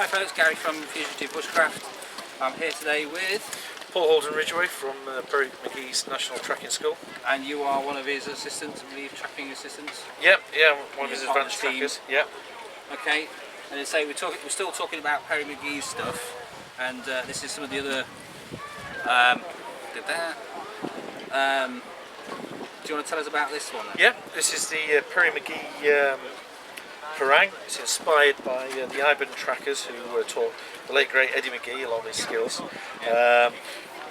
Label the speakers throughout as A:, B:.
A: folks, Gary from Fugitive Bushcraft. I'm here today with
B: Paul Holden Ridgway from McGee's National Tracking School.
A: And you are one of his assistants, I believe, tracking assistants?
B: Yep, one of his advanced trackers. Yep.
A: Okay, and so we're still talking about Perry McGee's stuff, and this is some of the other. Do you want to tell us about this one then?
B: Yeah, this is the Perry McGee Parang. It's inspired by the Iban trackers who taught the late great Eddie McGee a lot of his skills. A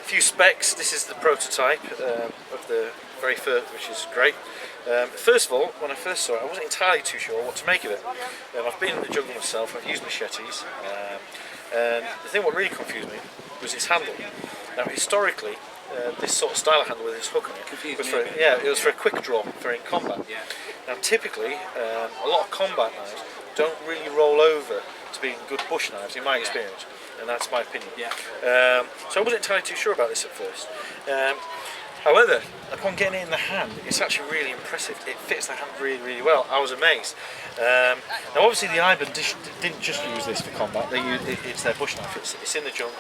B: few specs. This is the prototype of the very first, which is great. First of all, when I first saw it, I wasn't entirely too sure what to make of it. I've been in the jungle myself. I've used machetes, and the thing what really confused me was its handle. Now, historically, this sort of style of handle with this hook on it was for a quick draw for in combat.
A: Yeah.
B: Now, typically, a lot of combat knives don't really roll over to being good bush knives, in my experience, and that's my opinion.
A: Yeah.
B: So I wasn't entirely too sure about this at first. However, upon getting it in the hand, it's actually really impressive. It fits the hand really, really well. I was amazed. Now, obviously, the Iban didn't just use this for combat. It's their bush knife. It's in the jungle.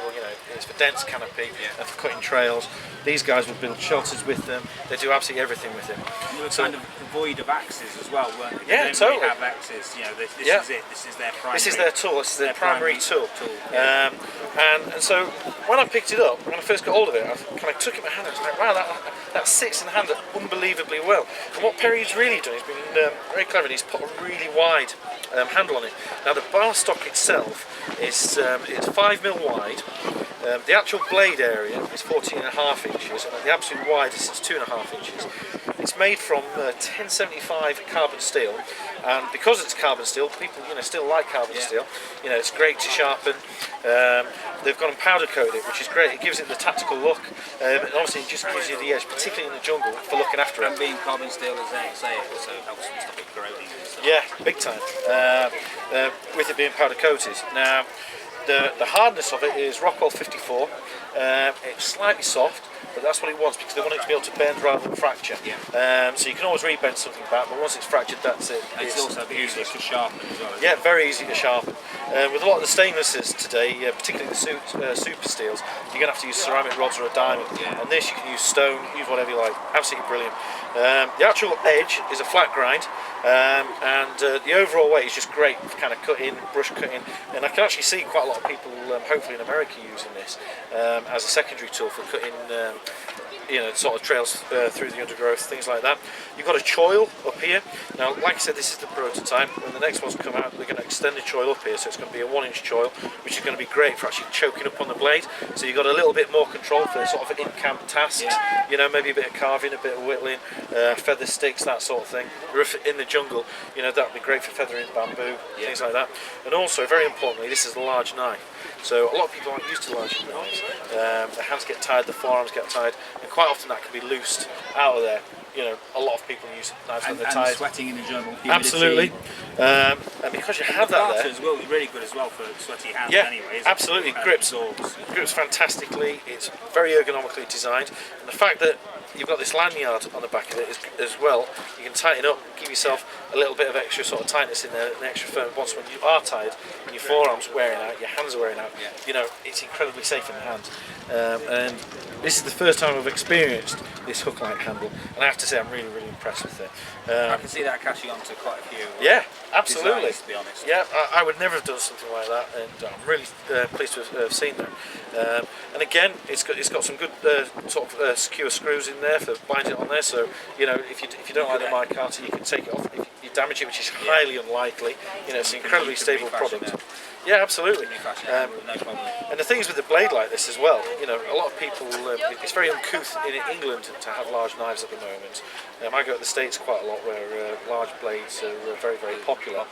B: It's for dense canopy and for cutting trails. These guys would build shelters with them. They do absolutely everything with them.
A: They were kind of void of axes as well, weren't they?
B: Yeah,
A: they
B: totally.
A: Really have axes. This is it. This is their primary.
B: This is their tool. This is their primary tool.
A: Yeah.
B: And so when I picked it up, when I first got hold of it, I kind of took it in my hand. I was like, wow, that sits in the hand unbelievably well. And what Perry's really done, he's been very clever, and he's put a really wide handle on it. Now, the bar stock itself is it's 5mm wide. The actual blade area is 14.5 inches, and at the absolute widest it's 2.5 inches. It's made from 1075 carbon steel, and because it's carbon steel, people still like carbon steel. It's great to sharpen. They've gone and powder coated it, which is great. It gives it the tactical look, and obviously it just gives you the edge, particularly in the jungle, for looking after it.
A: And being carbon steel, as they say, it also helps to stop it corroding.
B: Yeah, big time. With it being powder coated. Now, the hardness of it is Rockwell 54. It's slightly soft, but that's what it wants because they want it to be able to bend rather than fracture.
A: Yeah.
B: So you can always rebend something back, but once it's fractured, that's it.
A: It's also easy to sharpen as well.
B: Yeah, very easy to sharpen. With a lot of the stainlesses today, particularly the super steels, you're going to have to use ceramic rods or a diamond.
A: Yeah.
B: And this you can use stone, use whatever you like. Absolutely brilliant. The actual edge is a flat grind, and the overall weight is just great for kind of cutting, brush cutting, and I can actually see quite a lot of people, hopefully in America, using this as a secondary tool for cutting sort of trails through the undergrowth, things like that. You've got a choil up here. Now, like I said, this is the prototype. When the next one's come out, they're going to extend the choil up here, so it's going to be a 1-inch choil, which is going to be great for actually choking up on the blade. So you've got a little bit more control for sort of in-camp tasks. Maybe a bit of carving, a bit of whittling, feather sticks, that sort of thing. Or if in the jungle, that would be great for feathering bamboo, things like that. And also, very importantly, this is a large knife. So a lot of people aren't used to large knives. The hands get tired, the forearms get tired, and quite often that can be loosed out of there. A lot of people use knives when they're tired.
A: And sweating in the jungle. Humidity.
B: Absolutely. And because you have that there,
A: as well, it's really good as well for sweaty hands.
B: Yeah,
A: anyway,
B: absolutely. Grips fantastically. It's very ergonomically designed, and the fact that you've got this lanyard on the back of it as well, you can tighten up, give yourself a little bit of extra sort of tightness in there, an extra firm once when you are tired and your forearms wearing out, your hands are wearing out. It's incredibly safe in the hand. And this is the first time I've experienced this hook-like handle, and I have to say I'm really, really impressed with it.
A: I can see that catching on to quite a few.
B: Yeah, absolutely.
A: Designs, to be honest.
B: Yeah, I would never have done something like that, and I'm really pleased to have seen that. And again, it's got some good sort of secure screws in there for binding it on there. So if you don't like the micarta, you can take it off. If you damage it, which is highly unlikely, it's an incredibly stable product. Yeah, absolutely. And the things with the blade like this as well, a lot of people, it's very uncouth in England to have large knives at the moment. I go to the States quite a lot where large blades are very, very popular.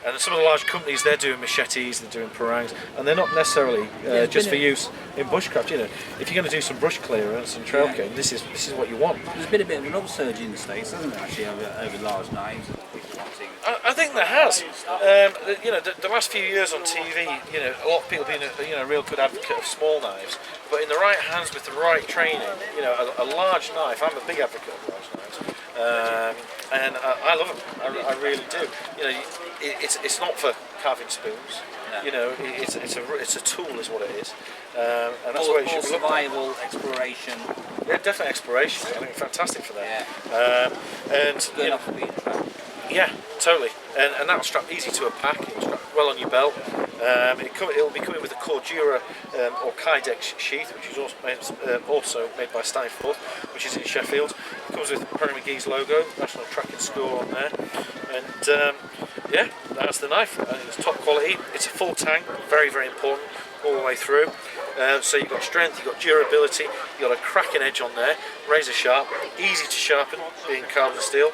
B: And some of the large companies, they're doing machetes, they're doing parangs, and they're not necessarily just for use in bushcraft. If you're going to do some brush clearance and trail cutting, this is what you want.
A: There's been a bit of an upsurge in the States, hasn't there, actually, over large knives?
B: I think there has. The last few years on TV, a lot of people being a real good advocate of small knives, but in the right hands with the right training, a large knife. I'm a big advocate of large knives, and I love them. I really do. It's not for carving spoons. You know, it's a tool, is what it is, and that's what it should be looked at.
A: Survival, exploration.
B: Yeah, definitely exploration. I think fantastic for that.
A: Yeah.
B: And
A: Good enough for being track.
B: yeah, totally. And that'll strap easy to a pack. It'll strap well on your belt. It'll be coming with a Cordura or Kydex sheath, which is also made by Steinfort, which is in Sheffield. It comes with Perry McGee's logo, National Tracking Score on there, and yeah, that's the knife. It's top quality. It's a full tang, very, very important all the way through. So you've got strength, you've got durability, you've got a cracking edge on there, razor sharp, easy to sharpen, being carbon steel.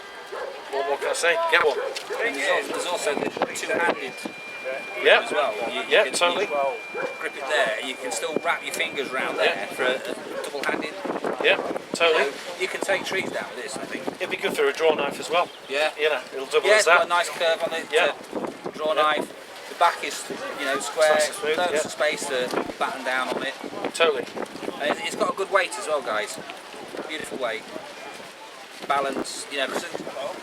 B: What more can I say? Get one.
A: And there's also the two-handed
B: Yeah,
A: as well.
B: yeah,
A: can,
B: totally.
A: You grip it there. You can still wrap your fingers around there for a double-handed.
B: Yeah, totally.
A: You can take trees down with this, I think.
B: It'd be good for a draw knife as well.
A: Yeah.
B: You know, it'll double
A: Yeah,
B: as
A: it's got
B: that.
A: a nice curve on it.
B: Yeah.
A: Draw knife. The back is, square.
B: Nice and smooth,
A: Loads of space to batten down on it.
B: Totally.
A: And it's got a good weight as well, guys. Beautiful weight. Balance. Because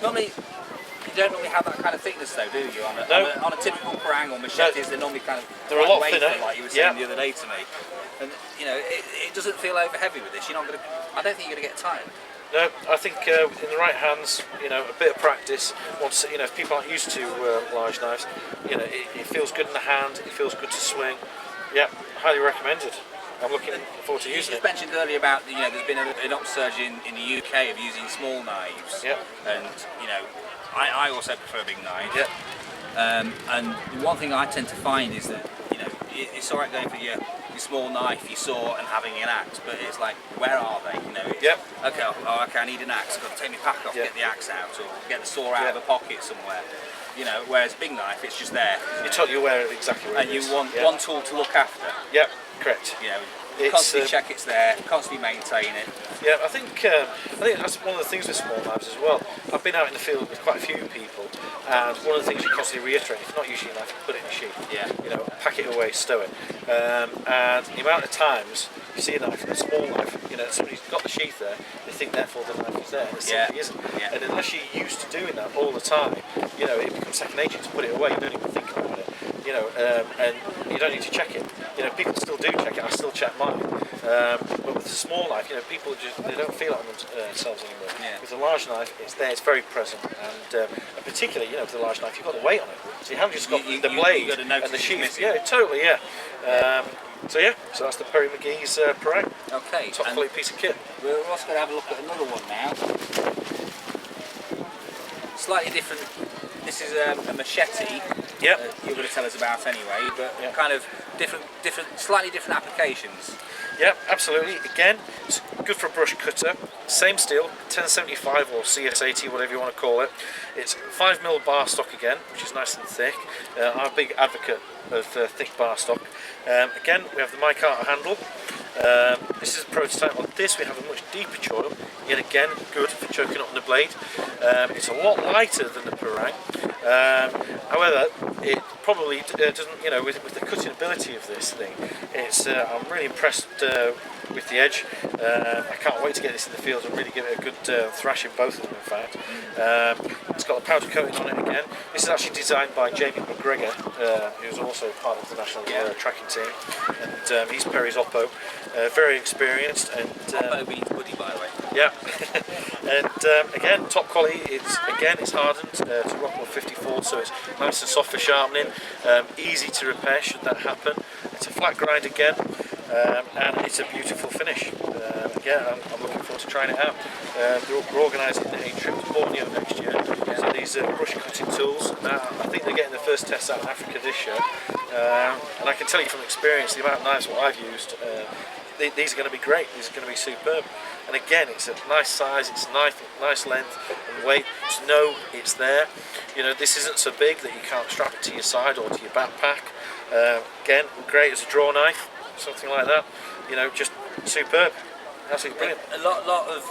A: normally you don't normally have that kind of thickness, though, do you? On a typical parang or machetes, they're normally kind of
B: they're a lot
A: wafer,
B: thinner.
A: like you were saying the other day to me. And it doesn't feel over heavy with this. You're not going to. I don't think you're going to get tired.
B: No, I think in the right hands, a bit of practice. Once if people aren't used to large knives, it feels good in the hand. It feels good to swing. Yeah, highly recommended. I'm looking forward to using
A: You
B: it.
A: mentioned earlier about there's been an upsurge in the UK of using small knives.
B: Yeah.
A: And I also prefer big knives.
B: Yeah.
A: And one thing I tend to find is that it's alright going for your small knife, your saw, and having an axe, but it's like, where are they?
B: Yep.
A: Okay, I need an axe. I've got to take my pack off, get the axe out, or get the saw out of a pocket somewhere. Whereas big knife, it's just there.
B: You're totally aware of exactly where
A: and
B: it is.
A: you want
B: Yeah.
A: one tool to look after.
B: Yep, correct.
A: Constantly check it's there, constantly maintain it.
B: Yeah, I think that's one of the things with small knives as well. I've been out in the field with quite a few people, and one of the things you constantly reiterate: if you're not using your knife, put it in a sheath.
A: Yeah.
B: Pack it away, stow it. And the amount of times you see a knife, a small knife, somebody's got the sheath there, they think therefore the knife is there, and it simply isn't.
A: Yeah.
B: And unless you're used to doing that all the time, it becomes second nature to put it away. You don't even think about it. And you don't need to check it. People still do check it. I still check mine. But with a small knife, people they don't feel it on themselves anymore.
A: Yeah.
B: With a large knife, it's there. It's very present, and particularly, with a large knife, you've got the weight on it. So you haven't just got the blade and the sheath. Yeah, totally. Yeah. So that's the Perry McGee's parang.
A: Okay.
B: Top quality piece of kit.
A: We're also going to have a look at another one now. Slightly different. This is a machete.
B: Yep.
A: You're going to tell us about anyway, but kind of slightly different applications.
B: Yeah, absolutely. Again, it's good for a brush cutter. Same steel, 1075 or CS80, whatever you want to call it. It's 5mm bar stock again, which is nice and thick. I'm a big advocate of thick bar stock. Again, we have the micarta handle. This is a prototype. On this, we have a much deeper choil. Yet again, good for choking up on the blade. It's a lot lighter than the parang. However, it probably doesn't, with the cutting ability of this thing, I'm really impressed with the edge. I can't wait to get this in the field and really give it a good thrash in both of them, in fact. It's got a powder coating on it again. This is actually designed by Jamie McGregor, who's also part of the national tracking team, and he's Perry's Oppo. Very experienced, and
A: Oppo means Woody, by the way.
B: Yeah, and again, top quality. It's hardened to Rockwell 54, so it's nice and soft for sharpening. Easy to repair should that happen. It's a flat grind again, and it's a beautiful finish. Again, I'm looking forward to trying it out. We're organising a trip to Borneo next year. So these brush cutting tools. I think they're getting the first tests out in Africa this year, and I can tell you from experience the amount of knives what I've used. These are going to be great. These are going to be superb. And again, it's a nice size, it's nice length and weight. Just know it's there. This isn't so big that you can't strap it to your side or to your backpack. Again, great as a draw knife, something like that. Just superb. Absolutely brilliant.
A: A lot of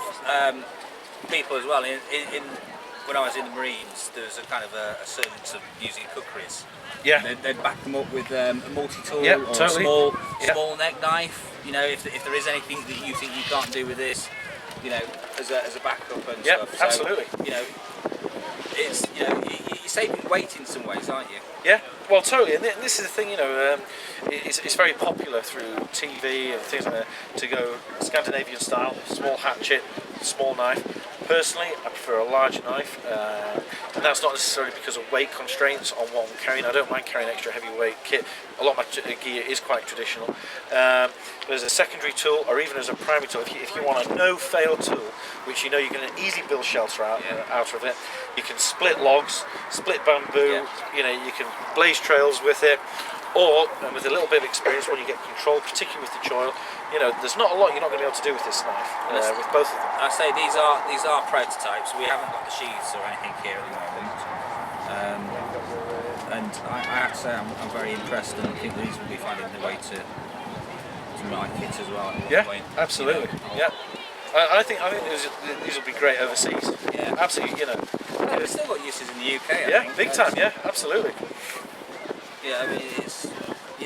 A: people as well. When I was in the Marines, there was a kind of a service of using cookeries.
B: Yeah.
A: They'd back them up with a multi-tool or
B: totally.
A: a small neck knife. If there is anything that you think you can't do with this, as a backup and stuff. So,
B: absolutely.
A: it's you're saving weight in some ways, aren't you?
B: Yeah, well, totally, and this is the thing, you know, it's very popular through TV and things like that to go Scandinavian style, small hatchet, small knife. Personally, I prefer a larger knife, and that's not necessarily because of weight constraints on what I'm carrying. I don't mind carrying extra heavyweight kit. A lot of my gear is quite traditional. But as a secondary tool, or even as a primary tool, if you want a no-fail tool, which you know you're going to easily build shelter out of it, you can split logs, split bamboo, you know, you can blaze trails with it, or, and with a little bit of experience, when you get control, particularly with the choil, you know, there's not a lot you're not going to be able to do with this knife, with both of them.
A: I say these are prototypes. We haven't got the sheaths or anything here at the moment, and I have to say I'm very impressed, and I think these will be finding their way to knife kits as well. At
B: Yeah,
A: point,
B: absolutely.
A: You know.
B: Yeah, I think these will be great overseas.
A: Yeah,
B: absolutely. You know,
A: well, we've still got uses in the UK. I think.
B: Big time. Yeah, absolutely.
A: Yeah, I mean, it's,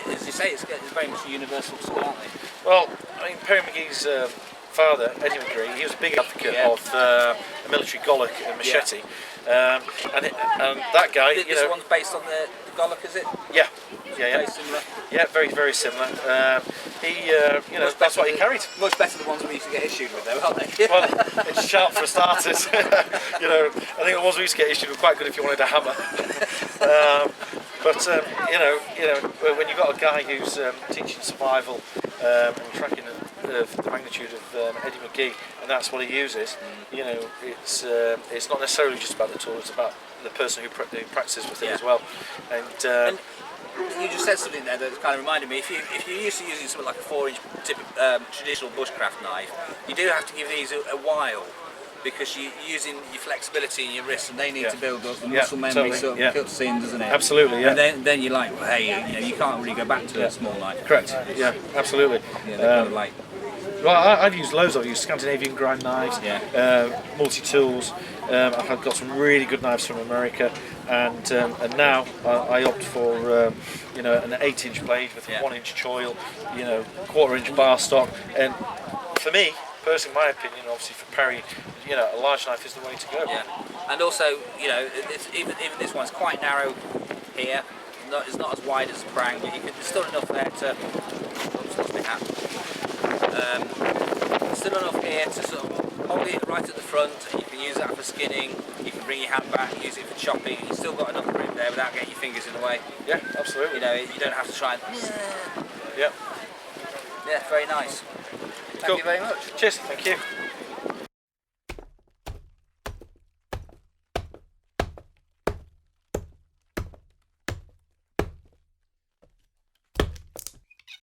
A: as you say, it's very much a universal tool, aren't they?
B: Well, I mean, Perry McGee's father, Eddie McGee, he was a big advocate of a military Golok Machete, and that guy,
A: This
B: you know,
A: one's based on the Golok, is it?
B: yeah,
A: Very similar.
B: yeah, very, very similar. You know, that's what he carried.
A: Much better than the ones we used to get issued with, though, aren't they?
B: Well, it's sharp for starters. You know, I think the ones we used to get issued were quite good if you wanted a hammer. But you know, when you've got a guy who's teaching survival and tracking the magnitude of Eddie McGee, and that's what he uses, you know, it's not necessarily just about the tool; it's about the person who practices with it as well. And
A: you just said something there that kind of reminded me. If you're used to using something like a 4-inch traditional bushcraft knife, you do have to give these a while, because you're using your flexibility in your wrists, and they need to build up the muscle memory sort of cuts in, doesn't it?
B: Absolutely, yeah.
A: And then you're like, well, hey, you know, you can't really go back to a small knife.
B: Correct. Yeah, absolutely.
A: Yeah, they're kind of like.
B: Well, I've used loads. I've used Scandinavian grind knives, multi-tools. I've got some really good knives from America, and now I opt for you know, an 8-inch blade with a 1-inch choil, you know, 1/4-inch bar stock, and for me, personally, my opinion, obviously for Perry, you know, a large knife is the way to go.
A: Yeah, and also, you know, even this one's quite narrow here. It's not as wide as the prang, but there's still enough there to. Oops, lost my hat. Still enough here to sort of hold it right at the front, and you can use that for skinning. You can bring your hand back, use it for chopping. You've still got enough grip there without getting your fingers in the way.
B: Yeah, absolutely.
A: You know, you don't have to try and.
B: Yeah.
A: Yeah, very nice. Thank you very much.
B: Cheers. Thank you.